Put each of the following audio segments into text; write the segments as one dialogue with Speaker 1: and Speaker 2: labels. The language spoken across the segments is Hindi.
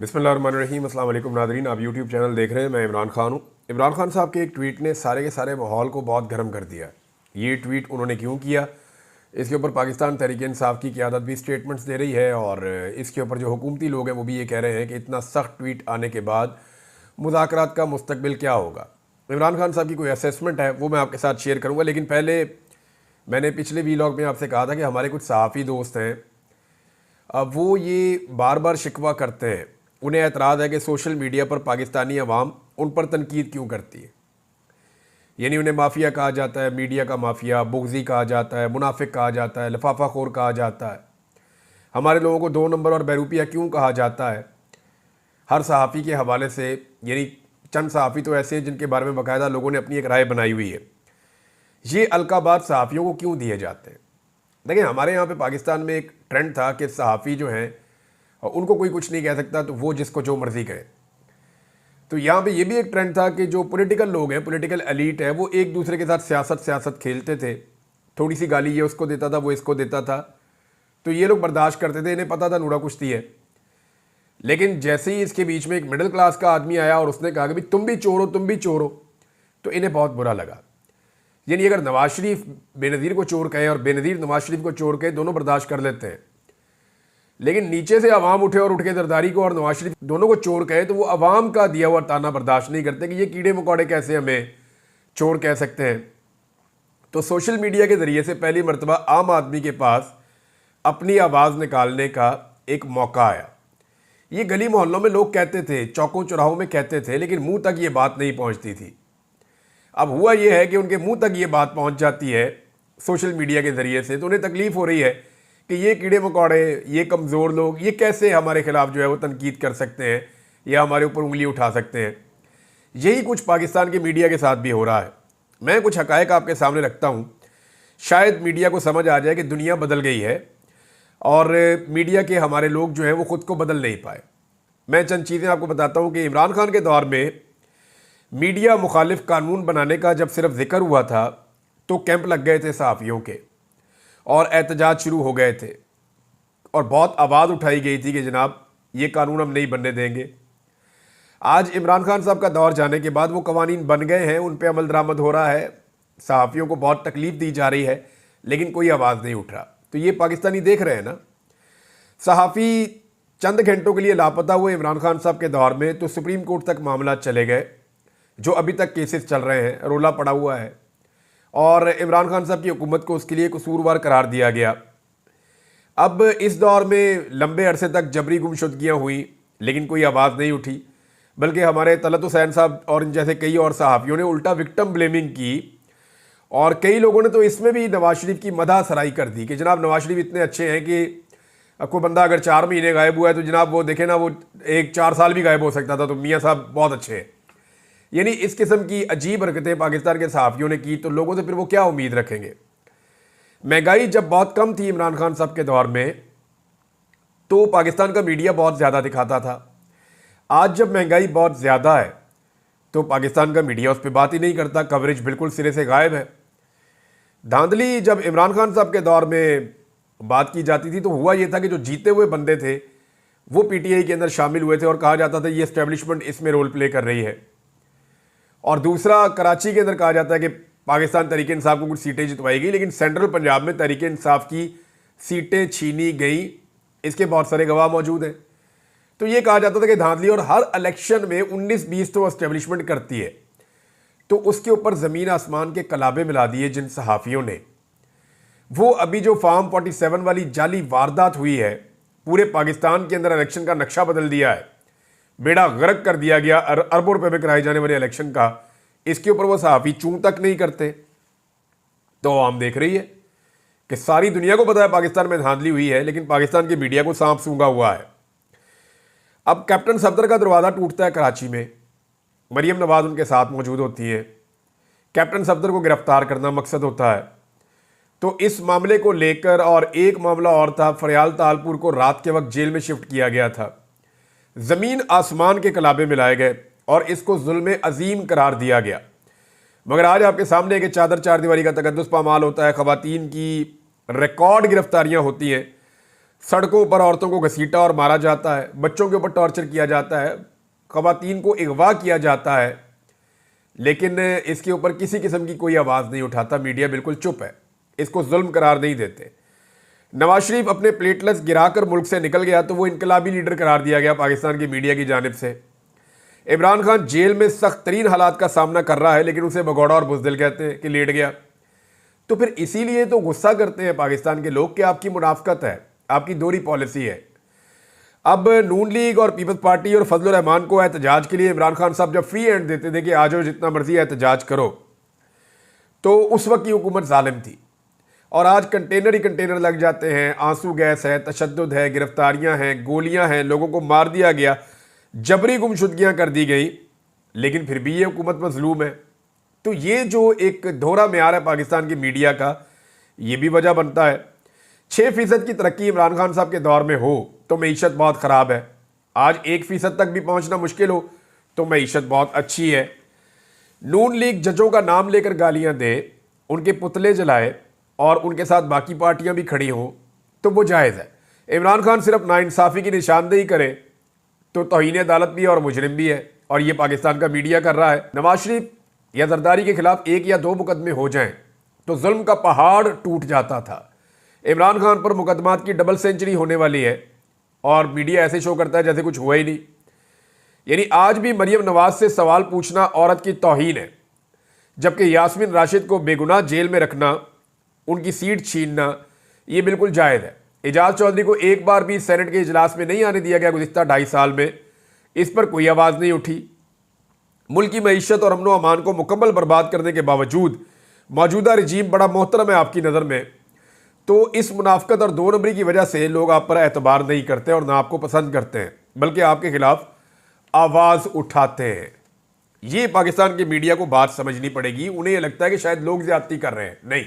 Speaker 1: बिस्मिल्लाहिर्रहमानिर्रहीम। अस्सलाम वालेकुम नादरीन, आप यूट्यूब चैनल देख रहे हैं। मैं इमरान खान हूँ। इमरान खान साहब के एक ट्वीट ने सारे के सारे माहौल को बहुत गर्म कर दिया। ये ट्वीट उन्होंने क्यों किया, इसके ऊपर पाकिस्तान तहरीक इंसाफ की क़यादत भी स्टेटमेंट्स दे रही है और इसके ऊपर जो हुकूमती लोग हैं वो भी ये कह रहे हैं कि इतना सख्त ट्वीट आने के बाद मुज़ाकरात का मुस्तकबिल क्या होगा। इमरान खान साहब की कोई असेसमेंट है वो मैं आपके साथ शेयर करूँगा, लेकिन पहले मैंने पिछले वीलॉग में आपसे कहा था कि हमारे कुछ सहाफ़ी दोस्त हैं, अब वो ये बार बार शिकवा करते हैं, उन्हें एतराज़ है कि सोशल मीडिया पर पाकिस्तानी अवाम उन पर तनकीद क्यों करती है। यानी उन्हें माफिया कहा जाता है, मीडिया का माफिया, बुग़्ज़ी कहा जाता है, मुनाफिक कहा जाता है, लफाफा खोर कहा जाता है। हमारे लोगों को 2 नंबर और बैरूपिया क्यों कहा जाता है। हर सहाफ़ी के हवाले से, यानी चंद सहाफ़ी तो ऐसे हैं जिनके बारे में बाकायदा लोगों ने अपनी एक राय बनाई हुई है। ये अलकाबात सहाफ़ियों को क्यों दिए जाते हैं। देखिए, हमारे यहाँ पे पाकिस्तान में एक ट्रेंड था कि सहाफ़ी जो हैं उनको कोई कुछ नहीं कह सकता, तो वो जिसको जो मर्ज़ी कहे। तो यहाँ पे ये भी एक ट्रेंड था कि जो पॉलिटिकल लोग हैं, पॉलिटिकल एलीट है, वो एक दूसरे के साथ सियासत खेलते थे। थोड़ी सी गाली ये उसको देता था, वो इसको देता था, तो ये लोग बर्दाश्त करते थे, इन्हें पता था नूरा कुश्ती है। लेकिन जैसे ही इसके बीच में एक मिडिल क्लास का आदमी आया और उसने कहा कि भाई तुम भी चोर हो, तुम भी चोर हो, तो इन्हें बहुत बुरा लगा। यानी अगर नवाज शरीफ बेनज़ीर को चोर कहे और बेनज़ीर नवाज शरीफ को चोर कहे, दोनों बर्दाश्त कर लेते हैं, लेकिन नीचे से अवाम उठे और उठ के जरदारी को और नवाज शरीफ दोनों को चोर कहे तो वो अवाम का दिया हुआ ताना बर्दाश्त नहीं करते कि ये कीड़े मकोड़े कैसे हमें चोर कह सकते हैं। तो सोशल मीडिया के ज़रिए से पहली मरतबा आम आदमी के पास अपनी आवाज़ निकालने का एक मौका आया। ये गली मोहल्लों में लोग कहते थे, चौकों चौराहों में कहते थे, लेकिन मुंह तक ये बात नहीं पहुंचती थी। अब हुआ ये है कि उनके मुंह तक ये बात पहुंच जाती है सोशल मीडिया के ज़रिए से, तो उन्हें तकलीफ़ हो रही है कि ये कीड़े मकोड़े, ये कमज़ोर लोग, ये कैसे हमारे ख़िलाफ़ जो है वो तनकीद कर सकते हैं या हमारे ऊपर उंगली उठा सकते हैं। यही कुछ पाकिस्तान के मीडिया के साथ भी हो रहा है। मैं कुछ हक़ाइक़ आपके सामने रखता हूँ, शायद मीडिया को समझ आ जाए कि दुनिया बदल गई है और मीडिया के हमारे लोग जो हैं वो ख़ुद को बदल नहीं पाए। मैं चंद चीज़ें आपको बताता हूँ कि इमरान खान के दौर में मीडिया मुखालिफ कानून बनाने का जब सिर्फ जिक्र हुआ था तो कैंप लग गए थे सहाफ़ियों के और एहतजाज शुरू हो गए थे और बहुत आवाज़ उठाई गई थी कि जनाब ये कानून हम नहीं बनने देंगे। आज इमरान खान साहब का दौर जाने के बाद वो कवानीन बन गए हैं, उन पे अमल दरामद हो रहा है, सहाफ़ियों को बहुत तकलीफ़ दी जा रही है, लेकिन कोई आवाज़ नहीं उठ रहा। तो ये पाकिस्तानी देख रहे हैं ना। सहाफ़ी चंद घंटों के लिए लापता हुए इमरान खान साहब के दौर में तो सुप्रीम कोर्ट तक मामला चले गए, जो अभी तक केसेस चल रहे हैं, रोला पड़ा हुआ है और इमरान खान साहब की हुकूमत को उसके लिए कसूरवार करार दिया गया। अब इस दौर में लंबे अरसे तक जबरी गुमशुदगियाँ हुई, लेकिन कोई आवाज़ नहीं उठी, बल्कि हमारे तलत हुसैन साहब और इन जैसे कई और सहाफ़ियों ने उल्टा विक्टिम ब्लेमिंग की और कई लोगों ने तो इसमें भी नवाज शरीफ की मदह सराई कर दी कि जनाब नवाज शरीफ इतने अच्छे हैं कि कोई बंदा अगर 4 महीने गायब हुआ है तो जनाब वो देखे ना, वो 4 साल भी गायब हो सकता था, तो मियाँ साहब बहुत अच्छे हैं। यानी इस किस्म की अजीब हरकतें पाकिस्तान के सहाफ़ियों ने की, तो लोगों से फिर वो क्या उम्मीद रखेंगे। महंगाई जब बहुत कम थी इमरान खान साहब के दौर में तो पाकिस्तान का मीडिया बहुत ज़्यादा दिखाता था। आज जब महंगाई बहुत ज़्यादा है तो पाकिस्तान का मीडिया उस पर बात ही नहीं करता, कवरेज बिल्कुल सिरे से गायब है। धांधली जब इमरान खान साहब के दौर में बात की जाती थी तो हुआ ये था कि जो जीते हुए बंदे थे वो पीटीआई के अंदर शामिल हुए थे और कहा जाता था ये एस्टेब्लिशमेंट इसमें रोल प्ले कर रही है। और दूसरा, कराची के अंदर कहा जाता है कि पाकिस्तान तहरीक इंसाफ को कुछ सीटें जितवाई गई, लेकिन सेंट्रल पंजाब में तहरीक इंसाफ की सीटें छीनी गई। इसके बहुत सारे गवाह मौजूद हैं। तो ये कहा जाता था कि धांधली और हर इलेक्शन में 19-20 तो एस्टेब्लिशमेंट करती है। तो उसके ऊपर ज़मीन आसमान के कलाबे मिला दिए जिन सहाफ़ियों ने। वो अभी जो फार्म 47 वाली जाली वारदात हुई है, पूरे पाकिस्तान के अंदर इलेक्शन का नक्शा बदल दिया है, बेड़ा गर्क कर दिया गया अरबों रुपए में कराए जाने वाले इलेक्शन का। इसके ऊपर वो सहाफ़ी चूं तक नहीं करते। तो आम देख रही है कि सारी दुनिया को पता है पाकिस्तान में धांधली हुई है, लेकिन पाकिस्तान के मीडिया को सांप सूंघा हुआ है। अब कैप्टन सफदर का दरवाज़ा टूटता है कराची में, मरियम नवाज उनके साथ मौजूद होती है। कैप्टन सफदर को गिरफ्तार करना मकसद होता है। तो इस मामले को लेकर, और एक मामला और था, फरियाल तालपुर को रात के वक्त जेल में शिफ्ट किया गया था। ज़मीन आसमान के कलाबे मिलाए गए और इसको जुल्म अजीम करार दिया गया। मगर आज आपके सामने कि चादर चार दीवारी का तकद्दुस पामाल होता है, ख़वातीन की रिकॉर्ड गिरफ्तारियां होती हैं, सड़कों पर औरतों को घसीटा और मारा जाता है, बच्चों के ऊपर टॉर्चर किया जाता है, ख़वातीन को अगवा किया जाता है, लेकिन इसके ऊपर किसी किस्म की कोई आवाज़ नहीं उठाता। मीडिया बिल्कुल चुप है, इसको जुल्म करार नहीं देते। नवाज शरीफ अपने प्लेटलेट्स गिराकर मुल्क से निकल गया तो वो इनकलाबी लीडर करार दिया गया पाकिस्तान की मीडिया की जानिब से। इमरान खान जेल में सख्त तरीन हालात का सामना कर रहा है, लेकिन उसे भगौड़ा और बुज़दिल कहते हैं कि लेट गया। तो फिर इसीलिए तो गुस्सा करते हैं पाकिस्तान के लोग कि आपकी मुनाफकत है, आपकी दोहरी पॉलिसी है। अब नून लीग और पीपल्स पार्टी और फजलुर रहमान को एहतजाज के लिए इमरान खान साहब जब फ्री हैंड देते थे कि आ जाओ जितना मर्जी एहतजाज करो, तो उस वक्त की हुकूमत जालिम थी। और आज कंटेनर ही कंटेनर लग जाते हैं, आंसू गैस है, तशद्दुद है, गिरफ्तारियां हैं, गोलियां हैं, लोगों को मार दिया गया, जबरी गुमशुदगियां कर दी गई, लेकिन फिर भी ये हुकूमत मजलूम है। तो ये जो एक दोहरा म्यार है पाकिस्तान की मीडिया का, ये भी वजह बनता है। 6% की तरक्की इमरान खान साहब के दौर में हो तो मईशत बहुत ख़राब है। आज 1% तक भी पहुंचना मुश्किल हो तो मईशत बहुत अच्छी है। नून लीग जजों का नाम लेकर गालियां दे, उनके पुतले जलाए और उनके साथ बाकी पार्टियां भी खड़ी हों तो वो जायज़ है। इमरान खान सिर्फ नाइंसाफ़ी की निशानदेही करे तो तौहीन अदालत भी है और मुजरिम भी है, और ये पाकिस्तान का मीडिया कर रहा है। नवाज शरीफ या जरदारी के खिलाफ 1 या 2 मुकदमे हो जाएं तो जुल्म का पहाड़ टूट जाता था। इमरान खान पर मुकदमात की डबल सेंचुरी होने वाली है और मीडिया ऐसे शो करता है जैसे कुछ हुआ ही नहीं। यानी आज भी मरियम नवाज से सवाल पूछना औरत की तौहीन है, जबकि यास्मीन राशिद को बेगुनाह जेल में रखना, उनकी सीट छीनना, ये बिल्कुल जायज़ है। एजाज चौधरी को एक बार भी सेनेट के इजलास में नहीं आने दिया गया गुज़िश्ता 2.5 साल में, इस पर कोई आवाज़ नहीं उठी। मुल्क की मईशत और अमनो अमान को मुकम्मल बर्बाद करने के बावजूद मौजूदा रजीम बड़ा मोहतरम है आपकी नज़र में, तो इस मुनाफकत और 2 नंबरी की वजह से लोग आप पर एतबार नहीं करते और ना आपको पसंद करते हैं, बल्कि आपके खिलाफ आवाज़ उठाते हैं। ये पाकिस्तान की मीडिया को बात समझनी पड़ेगी। उन्हें यह लगता है कि शायद लोग ज्यादती कर रहे हैं, नहीं,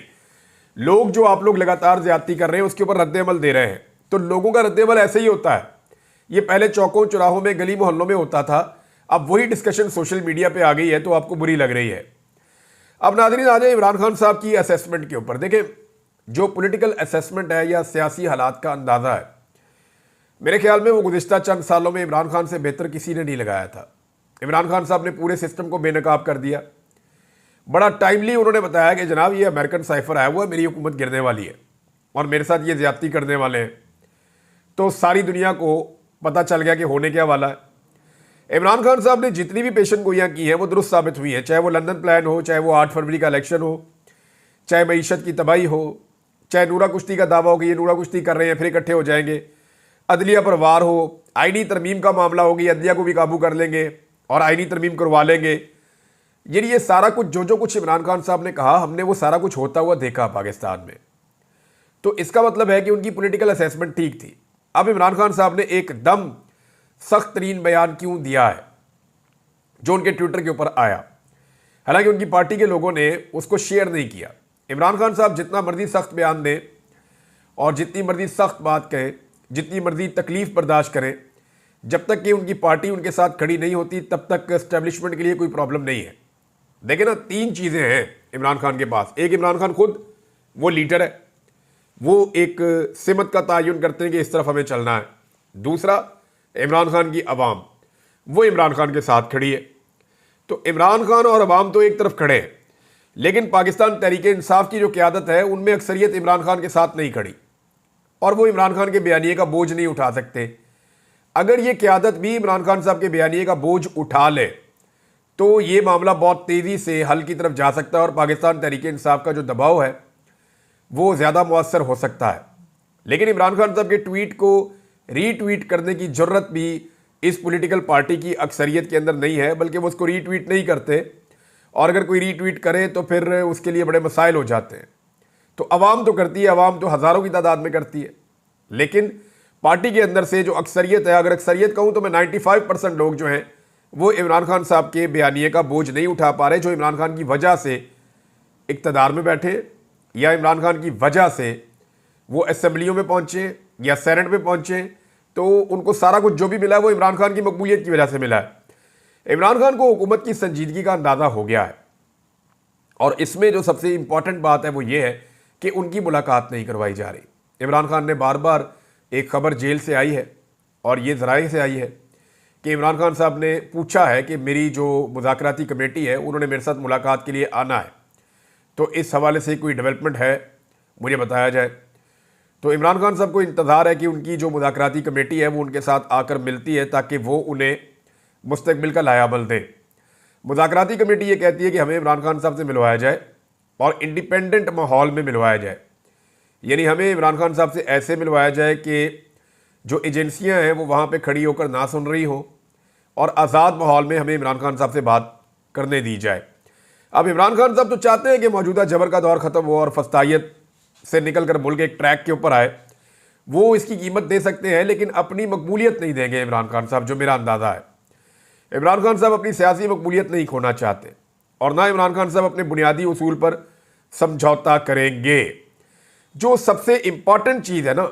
Speaker 1: लोग जो आप लोग लगातार ज्यादती कर रहे हैं उसके ऊपर रद्द-ए-अमल दे रहे हैं। तो लोगों का रद्द-ए-अमल ऐसे ही होता है। ये पहले चौकों चौराहों में, गली मोहल्लों में होता था, अब वही डिस्कशन सोशल मीडिया पे आ गई है तो आपको बुरी लग रही है। अब नाज़रीन आ जाए इमरान खान साहब की असेसमेंट के ऊपर। देखें, जो पॉलिटिकल असेसमेंट है या सियासी हालात का अंदाज़ा है, मेरे ख्याल में वो गुज़िश्ता चंद सालों में इमरान खान से बेहतर किसी ने नहीं लगाया था। इमरान खान साहब ने पूरे सिस्टम को बेनकाब कर दिया। बड़ा टाइमली उन्होंने बताया कि जनाब ये अमेरिकन साइफर आया हुआ है, मेरी हुकूमत गिरने वाली है और मेरे साथ ये ज्यादती करने वाले हैं। तो सारी दुनिया को पता चल गया कि होने क्या वाला है। इमरान खान साहब ने जितनी भी पेशन गोइयाँ की हैं वो दुरुस्त साबित हुई हैं, चाहे वो लंदन प्लान हो, चाहे वो 8 फरवरी का इलेक्शन हो, चाहे मईशत की तबाही हो, चाहे नूरा कुश्ती का दावा हो कि ये नूरा कुश्ती कर रहे हैं फिर इकट्ठे हो जाएंगे, अदलिया पर वार हो, आईनी तरमीम का मामला होगी, अदलिया को भी काबू कर लेंगे और आईनी तरमीम करवा लेंगे। ये सारा कुछ जो कुछ इमरान खान साहब ने कहा, हमने वो सारा कुछ होता हुआ देखा पाकिस्तान में। तो इसका मतलब है कि उनकी पॉलिटिकल असेसमेंट ठीक थी। अब इमरान खान साहब ने एकदम सख्त तरीन बयान क्यों दिया है जो उनके ट्विटर के ऊपर आया, हालांकि उनकी पार्टी के लोगों ने उसको शेयर नहीं किया। इमरान खान साहब जितना मर्जी सख्त बयान दें और जितनी मर्जी सख्त बात कहें, जितनी मर्जी तकलीफ बर्दाश्त करें, जब तक कि उनकी पार्टी उनके साथ खड़ी नहीं होती तब तक एस्टेब्लिशमेंट के लिए कोई प्रॉब्लम नहीं है। देखें ना, 3 चीज़ें हैं इमरान खान के पास। एक, इमरान खान खुद वो लीडर है, वो एक सिमत का तयन करते हैं कि इस तरफ हमें चलना है। दूसरा, इमरान खान की अवाम, वो इमरान खान के साथ खड़ी है। तो इमरान खान और अवाम तो एक तरफ खड़े हैं, लेकिन पाकिस्तान तहरीक इंसाफ की जो क़यादत है उनमें अक्सरियत इमरान खान के साथ नहीं खड़ी और वो इमरान खान के बयानिए का बोझ नहीं उठा सकते। अगर ये क़यादत भी इमरान खान साहब के बयानिए का बोझ उठा ले तो ये मामला बहुत तेज़ी से हल की तरफ जा सकता है और पाकिस्तान तहरीक इंसाफ का जो दबाव है वो ज़्यादा मुअस्सर हो सकता है। लेकिन इमरान खान साहब के ट्वीट को रीट्वीट करने की ज़रूरत भी इस पॉलिटिकल पार्टी की अक्सरियत के अंदर नहीं है, बल्कि वो उसको रीट्वीट नहीं करते और अगर कोई रीट्वीट करे तो फिर उसके लिए बड़े मसाइल हो जाते हैं। तो अवाम तो करती है, अवाम तो हज़ारों की तादाद में करती है, लेकिन पार्टी के अंदर से जो अक्सरियत है, अगर अक्सरियत कहूँ तो मैं 95% लोग जो हैं वो इमरान खान साहब के बयानिए का बोझ नहीं उठा पा रहे, जो इमरान खान की वजह से इक़्तिदार में बैठे या इमरान खान की वजह से वो असेंबलियों में पहुँचे या सेनेट में पहुँचे, तो उनको सारा कुछ जो भी मिला है वो इमरान खान की मकबूलियत की वजह से मिला है। इमरान खान को हुकूमत की संजीदगी का अंदाज़ा हो गया है और इसमें जो सबसे इंपॉर्टेंट बात है वो ये है कि उनकी मुलाकात नहीं करवाई जा रही। इमरान खान ने बार बार एक खबर जेल से आई है और ये ज़राए से आई है कि इमरान खान साहब ने पूछा है कि मेरी जो मुज़ाकराती कमेटी है उन्होंने मेरे साथ मुलाकात के लिए आना है, तो इस हवाले से कोई डेवलपमेंट है मुझे बताया जाए। तो इमरान खान साहब को इंतज़ार है कि उनकी जो मुज़ाकराती कमेटी है वो उनके साथ आकर मिलती है ताकि वो उन्हें मुस्तकबिल का लायाबल दें। मुज़ाकराती कमेटी ये कहती है कि हमें इमरान खान साहब से मिलवाया जाए और इंडिपेंडेंट माहौल में मिलवाया जाए, यानी हमें इमरान खान साहब से ऐसे मिलवाया जाए कि जो एजेंसियां हैं वो वहाँ पे खड़ी होकर ना सुन रही हो और आज़ाद माहौल में हमें इमरान खान साहब से बात करने दी जाए। अब इमरान खान साहब तो चाहते हैं कि मौजूदा जबर का दौर ख़त्म हो और फस्तायत से निकल कर मुल्क एक ट्रैक के ऊपर आए, वो इसकी कीमत दे सकते हैं, लेकिन अपनी मकबूलियत नहीं देंगे इमरान खान साहब, जो मेरा अंदाज़ा है। इमरान खान साहब अपनी सियासी मकबूलियत नहीं खोना चाहते और ना इमरान खान साहब अपने बुनियादी उसूल पर समझौता करेंगे। जो सबसे इम्पॉर्टेंट चीज़ है ना,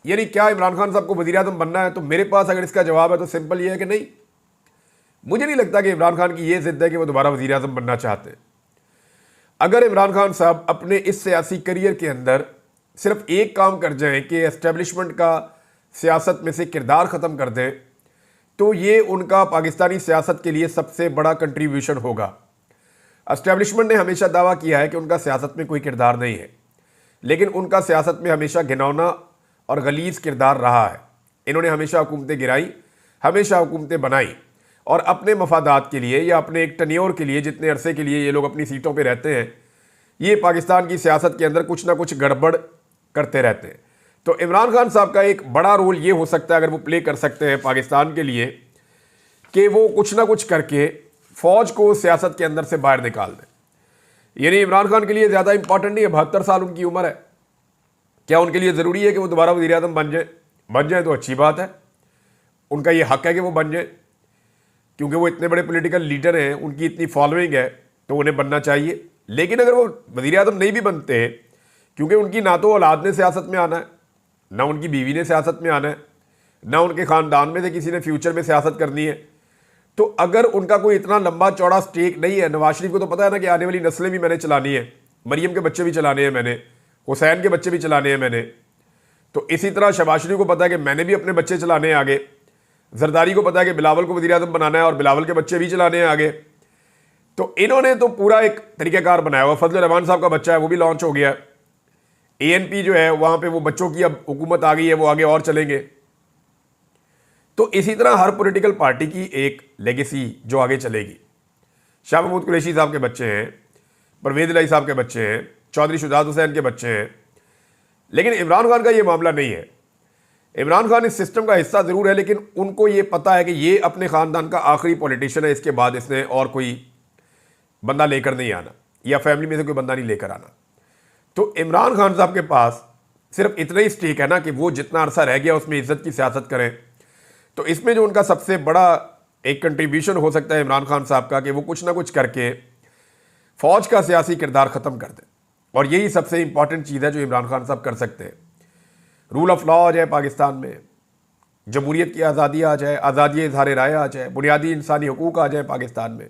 Speaker 1: यानी क्या इमरान खान साहब को वज़ीर-ए-आज़म बनना है, तो मेरे पास अगर इसका जवाब है तो सिंपल ये है कि नहीं। मुझे नहीं लगता कि इमरान खान की ये ज़िद है कि वो दोबारा वज़ीर-ए-आज़म बनना चाहते हैं। अगर इमरान खान साहब अपने इस सियासी करियर के अंदर सिर्फ एक काम कर जाएं कि एस्टेब्लिशमेंट का सियासत में से किरदार ख़त्म कर दें, तो ये उनका पाकिस्तानी सियासत के लिए सबसे बड़ा कंट्रीब्यूशन होगा। एस्टेब्लिशमेंट ने हमेशा दावा किया है कि उनका सियासत में कोई किरदार नहीं है, लेकिन उनका सियासत में हमेशा घिनौना और गलीज़ किरदार रहा है। इन्होंने हमेशा हुकूमतें गिराई, हमेशा हुकूमतें बनाई और अपने मफादात के लिए या अपने एक टन्योर के लिए, जितने अरसे के लिए ये लोग अपनी सीटों पे रहते हैं, ये पाकिस्तान की सियासत के अंदर कुछ ना कुछ गड़बड़ करते रहते हैं। तो इमरान खान साहब का एक बड़ा रोल ये हो सकता है, अगर वो प्ले कर सकते हैं पाकिस्तान के लिए, कि वो कुछ ना कुछ करके फ़ौज को सियासत के अंदर से बाहर निकाल दें। यानी इमरान खान के लिए ज़्यादा इंपॉर्टेंट नहीं है, 72 साल उनकी उम्र है, क्या उनके लिए ज़रूरी है कि वो दोबारा वज़ीर-ए-आज़म बन जाए तो अच्छी बात है, उनका ये हक़ है कि वो बन जाए, क्योंकि वो इतने बड़े पॉलिटिकल लीडर हैं, उनकी इतनी फॉलोइंग है, तो उन्हें बनना चाहिए। लेकिन अगर वो वज़ीर-ए-आज़म नहीं भी बनते, क्योंकि उनकी ना तो औलाद ने सियासत में आना है, ना उनकी बीवी ने सियासत में आना है, ना उनके ख़ानदान में से किसी ने फ्यूचर में सियासत करनी है, तो अगर उनका कोई इतना लंबा चौड़ा स्टेक नहीं है, नवाज शरीफ को तो पता है ना कि आने वाली नस्लें भी मैंने चलानी है, मरियम के बच्चे भी चलाने हैं मैंने, हुसैन के बच्चे भी चलाने हैं मैंने, तो इसी तरह शहबाज शरीफ को पता है कि मैंने भी अपने बच्चे चलाने हैं आगे, जरदारी को पता है कि बिलावल को वज़ीर-ए-आज़म बनाना है और बिलावल के बच्चे भी चलाने हैं आगे। तो इन्होंने तो पूरा एक तरीक़ाकार बनाया हुआ। फजल रहमान साहब का बच्चा है, वो भी लॉन्च हो गया। ANP जो है वहाँ पे वो बच्चों की अब हुकूमत आ गई है, वो आगे और चलेंगे। तो इसी तरह हर पॉलिटिकल पार्टी की एक लेगेसी जो आगे चलेगी। शाह महमूद कुरैशी साहब के बच्चे हैं, परवेज़ इलाही साहब के बच्चे हैं, चौधरी शुजात हुसैन के बच्चे हैं, लेकिन इमरान खान का ये मामला नहीं है। इमरान खान इस सिस्टम का हिस्सा ज़रूर है, लेकिन उनको ये पता है कि ये अपने ख़ानदान का आखिरी पॉलिटिशियन है, इसके बाद इसने और कोई बंदा लेकर नहीं आना या फैमिली में से कोई बंदा नहीं लेकर आना। तो इमरान खान साहब के पास सिर्फ इतना ही स्टेक है ना कि वो जितना अरसा रह गया उसमें इज़्ज़त की सियासत करें। तो इसमें जो उनका सबसे बड़ा एक कंट्रीब्यूशन हो सकता है इमरान खान साहब का, कि वो कुछ ना कुछ करके फ़ौज का सियासी किरदार ख़त्म कर दें, और यही सबसे इंपॉर्टेंट चीज़ है जो इमरान खान साहब कर सकते हैं। रूल ऑफ लॉ आ जाए पाकिस्तान में, जमहूरियत की आज़ादी आ जाए, आज़ादी इज़हार राय आ जाए, बुनियादी इंसानी हकूक़ आ जाए पाकिस्तान में।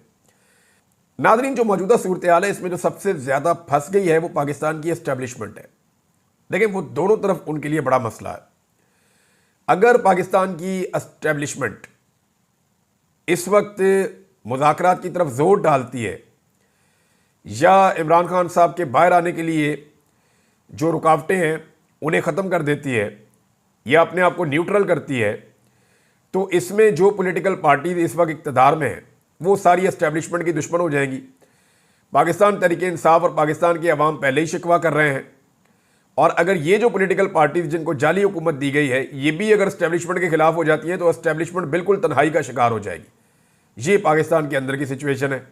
Speaker 1: नाज़रीन, जो मौजूदा सूरत हाल है इसमें जो सबसे ज़्यादा फंस गई है वो पाकिस्तान की एस्टेब्लिशमेंट है। देखिए, वो दोनों तरफ उनके लिए बड़ा मसला है। अगर पाकिस्तान की एस्टेब्लिशमेंट इस वक्त मुज़ाकरात की तरफ जोर डालती है या इमरान खान साहब के बाहर आने के लिए जो रुकावटें हैं उन्हें ख़त्म कर देती है या अपने आप को न्यूट्रल करती है, तो इसमें जो पॉलिटिकल पार्टीज इस वक्त इक़्तिदार में हैं वो सारी एस्टेब्लिशमेंट की दुश्मन हो जाएंगी। पाकिस्तान तहरीक-ए-इंसाफ और पाकिस्तान के अवाम पहले ही शिकवा कर रहे हैं, और अगर ये जो पॉलिटिकल पार्टीज जिनको जाली हुकूमत दी गई है ये भी अगर एस्टेब्लिशमेंट के खिलाफ हो जाती हैं तो एस्टेब्लिशमेंट बिल्कुल तन्हाई का शिकार हो जाएगी। ये पाकिस्तान के अंदर की सिचुएशन है।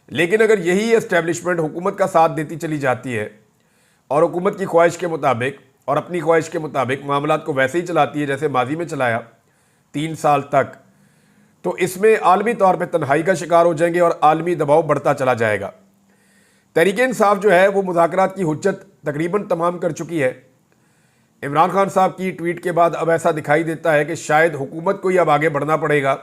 Speaker 1: लेकिन अगर यही एस्टेब्लिशमेंट हुकूमत का साथ देती चली जाती है और हुकूमत की ख्वाहिश के मुताबिक और अपनी ख्वाहिश के मुताबिक मामलात को वैसे ही चलाती है जैसे माजी में चलाया 3 साल तक, तो इसमें आलमी तौर पर तन्हाई का शिकार हो जाएंगे और आलमी दबाव बढ़ता चला जाएगा। तहरीक-ए-इंसाफ जो है वो मुज़ाकरात की हुज्जत तकरीबन तमाम कर चुकी है। इमरान खान साहब की ट्वीट के बाद अब ऐसा दिखाई देता है कि शायद हुकूमत को ही अब आगे बढ़ना पड़ेगा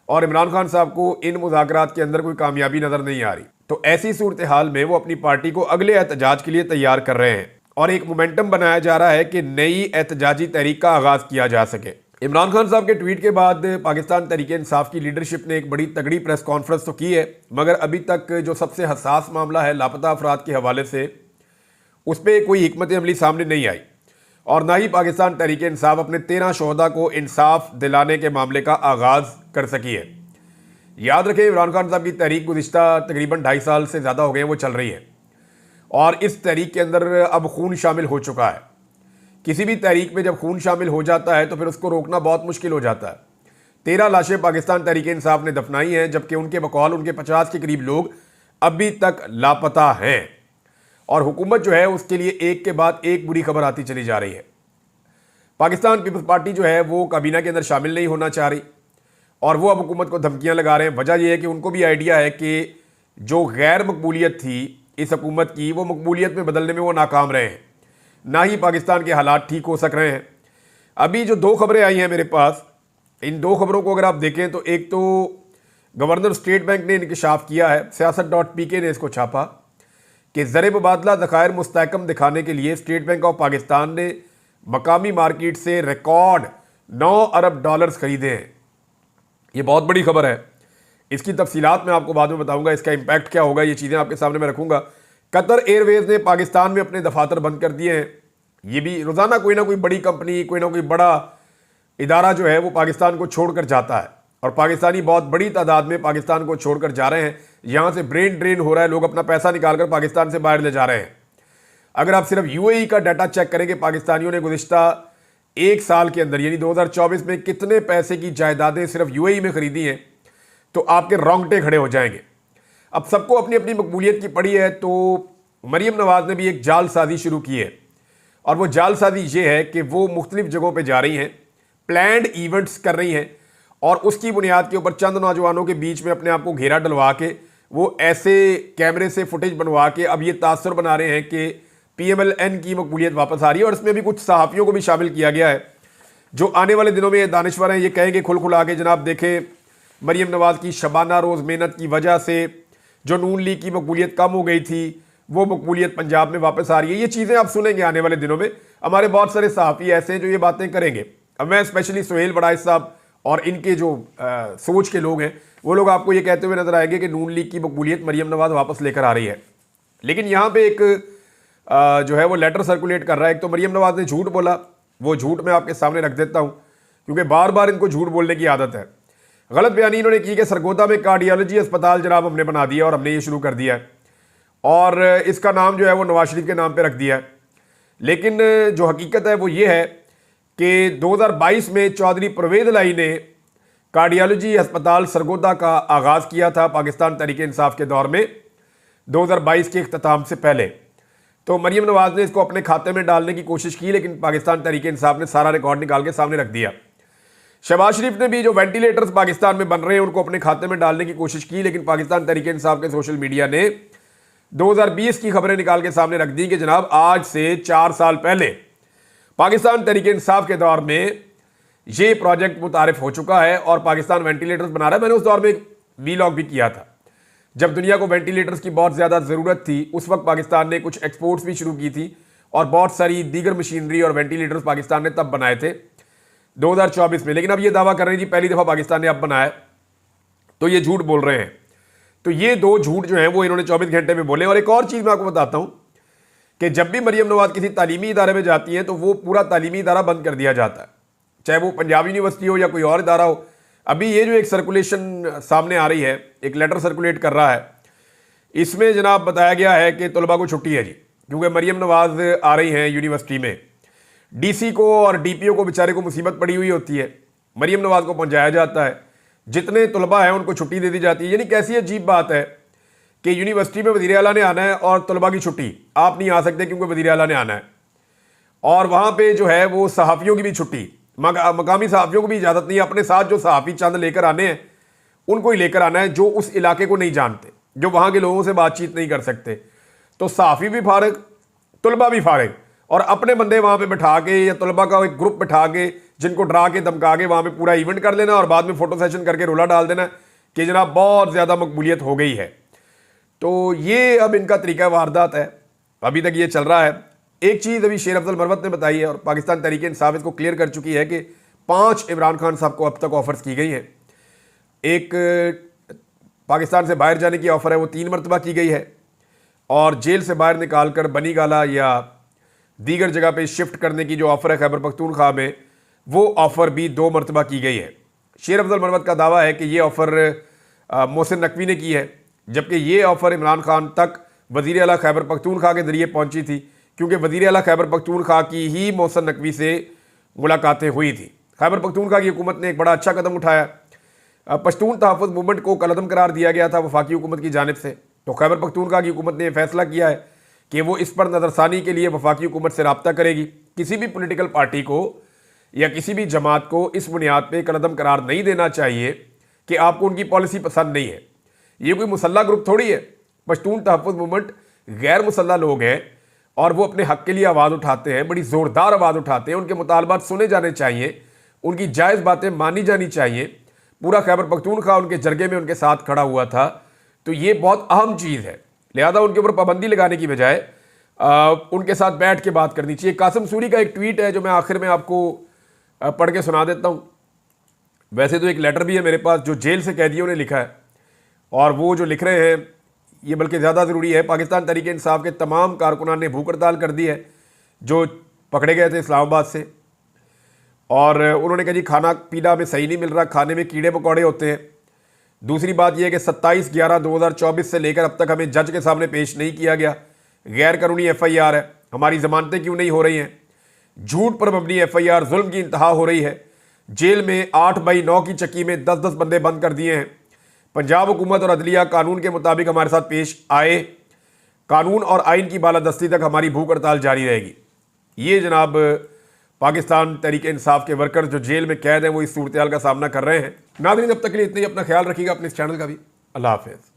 Speaker 1: और इमरान खान साहब को इन मुज़ाकरात के अंदर कोई कामयाबी नज़र नहीं आ रही। तो ऐसी सूरत हाल में वो अपनी पार्टी को अगले एहतजाज के लिए तैयार कर रहे हैं और एक मोमेंटम बनाया जा रहा है कि नई एहतजाजी तहरीक का आगाज़ किया जा सके। इमरान खान साहब के ट्वीट के बाद पाकिस्तान तहरीक इंसाफ की लीडरशिप ने एक बड़ी तगड़ी प्रेस कॉन्फ्रेंस तो की है, मगर अभी तक जो सबसे हसास मामला है लापता अफराद के हवाले से, उस पर कोई हिकमत अमली सामने नहीं आई और ना ही पाकिस्तान तहरीक इंसाफ अपने 13 शोहदा को इंसाफ दिलाने के मामले का आगाज़ कर सकी है। याद रखें, इमरान खान साहब की तहरीक गुज़िश्ता तकरीबन 2.5 साल से ज़्यादा हो गए हैं, वो चल रही है और इस तहरीक के अंदर अब खून शामिल हो चुका है। किसी भी तहरीक में जब खून शामिल हो जाता है तो फिर उसको रोकना बहुत मुश्किल हो जाता है। 13 लाशें पाकिस्तान तहरीक इंसाफ ने दफनाई हैं, जबकि उनके बकौल उनके 50 के करीब लोग अभी तक लापता हैं और हुकूमत जो है उसके लिए एक के बाद एक बुरी खबर आती चली जा रही है। पाकिस्तान पीपल्स पार्टी जो है वो काबीना के अंदर शामिल नहीं होना चाह रही और वो अब हुकूमत को धमकियां लगा रहे हैं। वजह यह है कि उनको भी आइडिया है कि जो गैर मकबूलियत थी इस हुकूमत की, वो मकबूलियत में बदलने में वो नाकाम रहे हैं, ना ही पाकिस्तान के हालात ठीक हो सक रहे हैं। अभी जो 2 खबरें आई हैं मेरे पास, इन 2 खबरों को अगर आप देखें तो एक तो गवर्नर स्टेट बैंक ने इंकशाफ किया है, siyaasat.pk ने इसको छापा कि ज़र मुबादला ज़खायर मुस्तहकम दिखाने के लिए स्टेट बैंक ऑफ पाकिस्तान ने मकामी मार्केट से रिकॉर्ड 9 अरब डॉलर्स खरीदे हैं। ये बहुत बड़ी खबर है, इसकी तफसीलात मैं आपको बाद में बताऊंगा, इसका इम्पैक्ट क्या होगा, ये चीज़ें आपके सामने मैं रखूंगा। कतर एयरवेज ने पाकिस्तान में अपने दफातर बंद कर दिए हैं। ये भी रोज़ाना कोई ना कोई बड़ी कंपनी, कोई ना कोई बड़ा इदारा जो है वो पाकिस्तान को छोड़कर जाता है और पाकिस्तानी बहुत बड़ी तादाद में पाकिस्तान को छोड़कर जा रहे हैं। यहाँ से ब्रेन ड्रेन हो रहा है, लोग अपना पैसा निकाल कर पाकिस्तान से बाहर ले जा रहे हैं। अगर आप सिर्फ यूएई का डाटा चेक करेंगे, पाकिस्तानियों ने गुज़िश्ता 1 साल के अंदर यानी 2024 में कितने पैसे की जायदादें सिर्फ यूएई में खरीदी हैं, तो आपके रोंगटे खड़े हो जाएंगे। अब सबको अपनी अपनी मकबूलियत की पड़ी है, तो मरीम नवाज ने भी एक जालसाजी शुरू की है और वो जालसाजी ये है कि वो मुख्तलिफ जगहों पे जा रही हैं, प्लान्ड इवेंट्स कर रही हैं और उसकी बुनियाद के ऊपर चंद नौजवानों के बीच में अपने आप को घेरा डलवा के वो ऐसे कैमरे से फुटेज बनवा के अब ये तासुर बना रहे हैं कि PMLN की मकबूलियत वापस आ रही है। और इसमें भी कुछ सहाफ़ियों को भी शामिल किया गया है जो आने वाले दिनों में ये दानिश्वर हैं, ये कहेंगे खुल खुला के जनाब देखें, मरीम नवाज की शबाना रोज़ मेहनत की वजह से जो नून लीग की मकबूलियत कम हो गई थी वो मकबूलियत पंजाब में वापस आ रही है। ये चीज़ें आप सुनेंगे आने वाले दिनों में। हमारे बहुत सारे सहाफ़ी ऐसे हैं जो ये बातें करेंगे। अब मैं स्पेशली सुहेल बड़ाइश साहब और इनके जो सोच के लोग हैं वो लोग आपको ये कहते हुए नजर आएंगे कि नून लीग की मकबूलियत मरीम नवाज वापस लेकर आ रही है। लेकिन यहाँ पे एक जो है वो लेटर सर्कुलेट कर रहा है। एक तो मरीम नवाज ने झूठ बोला, वो झूठ मैं आपके सामने रख देता हूँ क्योंकि बार बार इनको झूठ बोलने की आदत है। गलत बयानी इन्होंने की कि सरगोदा में कार्डियोलॉजी अस्पताल जनाब हमने बना दिया और हमने ये शुरू कर दिया है और इसका नाम जो है वो नवाज शरीफ के नाम पे रख दिया है। लेकिन जो हकीकत है वो ये है कि 2022 में चौधरी परवेज लाई ने कार्डियोलॉजी अस्पताल सरगोदा का आगाज़ किया था पाकिस्तान तहरीक इंसाफ के दौर में 2022 के इख्तिताम से पहले। तो मरीम नवाज ने इसको अपने खाते में डालने की कोशिश की, लेकिन पाकिस्तान तहरीक इंसाफ ने सारा रिकॉर्ड निकाल के सामने रख दिया। शहबाज शरीफ ने भी जो वेंटिलेटर्स पाकिस्तान में बन रहे हैं उनको अपने खाते में डालने की कोशिश की, लेकिन पाकिस्तान तहरीक इंसाफ के सोशल मीडिया ने 2020 की खबरें निकाल के सामने रख दी कि जनाब आज से 4 साल पहले पाकिस्तान तहरीक इंसाफ के दौर में ये प्रोजेक्ट मुतारिफ हो चुका है और पाकिस्तान वेंटिलेटर्स बना रहा है। मैंने उस दौर में एक वीलॉग भी किया था जब दुनिया को वेंटिलेटर्स की बहुत ज़्यादा ज़रूरत थी। उस वक्त पाकिस्तान ने कुछ एक्सपोर्ट्स भी शुरू की थी और बहुत सारी दीगर मशीनरी और वेंटिलेटर्स पाकिस्तान ने तब बनाए थे 2024 में। लेकिन अब ये दावा कर रही थी पहली दफ़ा पाकिस्तान ने अब बनाया, तो ये झूठ बोल रहे हैं। तो ये 2 झूठ जो हैं वो इन्होंने 24 घंटे में बोले। और एक और चीज़ मैं आपको बताता हूँ कि जब भी मरीम नवाज किसी तालीमी इदारे में जाती हैं तो वो पूरा तालीमी इदारा बंद कर दिया जाता है, चाहे वो पंजाब यूनिवर्सिटी हो या कोई और इदारा हो। अभी ये जो एक सर्कुलेशन सामने आ रही है, एक लेटर सर्कुलेट कर रहा है, इसमें जनाब बताया गया है कि तलबा को छुट्टी है जी, क्योंकि मरीम नवाज आ रही हैं यूनिवर्सिटी में। DC को और DPO को बेचारे को मुसीबत पड़ी हुई होती है, मरीम नवाज को पहुंचाया जाता है, जितने तलबा हैं उनको छुट्टी दे दी जाती है। यानी कैसी अजीब बात है कि यूनिवर्सिटी में वज़ीर आला ने आना है और तलबा की छुट्टी, आप नहीं आ सकते क्योंकि वज़ीर आला ने आना है। और वहाँ पे जो है वो सहाफ़ियों की भी छुट्टी, मकामी सहाफ़ियों को भी इजाज़त नहीं है, अपने साथ जो सहाफ़ी चंद लेकर आने हैं उनको ही लेकर आना है जो उस इलाके को नहीं जानते, जो वहाँ के लोगों से बातचीत नहीं कर सकते। तो सहाफ़ी भी फारिग, तलबा भी फारिग, और अपने बंदे वहाँ पे बैठा के या तलबा का एक ग्रुप बैठा के जिनको डरा के धमका के वहाँ पे पूरा इवेंट कर लेना और बाद में फ़ोटो सेशन करके रोला डाल देना कि जनाब बहुत ज़्यादा मकबूलियत हो गई है। तो ये अब इनका तरीका वारदात है, अभी तक ये चल रहा है। एक चीज़ अभी शेर अफजल मरवत ने बताई है और पाकिस्तान तहरीक इंसाफ इसको क्लियर कर चुकी है कि 5 इमरान खान साहब को अब तक ऑफर्स की गई हैं। एक पाकिस्तान से बाहर जाने की ऑफ़र है, वो 3 मरतबा की गई है, और जेल से बाहर निकाल कर बनी गाला या दीगर जगह पे शिफ्ट करने की जो ऑफ़र है खैबर पख्तूनख्वा में, वो ऑफ़र भी 2 मरतबा की गई है। शेर अफजल मरवत का दावा है कि ये ऑफ़र मोहसिन नकवी ने की है, जबकि ये ऑफ़र इमरान खान तक वज़ीर आला खैबर पख्तूनख्वा के ज़रिए पहुँची थी, क्योंकि वज़ीर आला खैबर पख्तूनख्वा की ही मोहसिन नकवी से मुलाकातें हुई थी। खैबर पख्तूनख्वा की हुकूमत ने एक बड़ा अच्छा कदम उठाया। पश्तून तहफ़्फ़ुज़ मूवमेंट को कलअदम करार दिया गया था वफाकी हुकूमत की जानिब से, तो खैबर पख्तूनख्वा की हुकूमत ने यह फैसला किया है कि वो इस पर नज़रसानी के लिए वफाकी हुकूमत से रब्ता करेगी। किसी भी पोलिटिकल पार्टी को या किसी भी जमात को इस बुनियाद पर कलअदम करार नहीं देना चाहिए कि आपको उनकी पॉलिसी पसंद नहीं है। ये कोई मुसल्ला ग्रुप थोड़ी है। पश्तून तहफ़्फ़ुज़ मूवमेंट गैर मुसल्ला लोग हैं और वो अपने हक़ के लिए आवाज़ उठाते हैं, बड़ी ज़ोरदार आवाज़ उठाते हैं। उनके मुतालबात सुने जाने चाहिए, उनकी जायज़ बातें मानी जानी चाहिए। पूरा खैबर पख्तूनख्वा उनके जरगे में उनके साथ खड़ा हुआ था, तो ये बहुत अहम चीज़ है। लिहाजा उनके ऊपर पाबंदी लगाने की बजाय उनके साथ बैठ के बात करनी चाहिए। कासिम सूरी का एक ट्वीट है जो मैं आखिर में आपको पढ़ के सुना देता हूँ। वैसे तो एक लेटर भी है मेरे पास जो जेल से कैदियों ने लिखा है, और वो जो लिख रहे हैं ये बल्कि ज़्यादा ज़रूरी है। पाकिस्तान तहरीक इंसाफ के तमाम कारकुनान ने भूख हड़ताल कर दी है जो पकड़े गए थे इस्लामाबाद से, और उन्होंने कहा जी खाना पीना हमें सही नहीं मिल रहा, खाने में कीड़े मकोड़े होते हैं। दूसरी बात यह है कि 27/11/2024 से लेकर अब तक हमें जज के सामने पेश नहीं किया गया। गैर कानूनी FIR है, हमारी ज़मानतें क्यों नहीं हो रही हैं? झूठ पर मबनी FIR, जुल्म की इंतहा हो रही है। जेल में 8/9 की चक्की में 10-10 बंदे बंद कर दिए हैं। पंजाब हुकूमत और अदलिया कानून के मुताबिक हमारे साथ पेश आए, कानून और आइन की बालादस्ती तक हमारी भूख हड़ताल जारी रहेगी। ये जनाब पाकिस्तान तहरीक इंसाफ के वर्कर्स जो जेल में कैद हैं वो इस सूरत हाल का सामना कर रहे हैं। नाज़रीन, अब तक के लिए इतना ही। अपना ख्याल रखिएगा, अपने इस चैनल का भी। अल्लाह हाफ़िज़।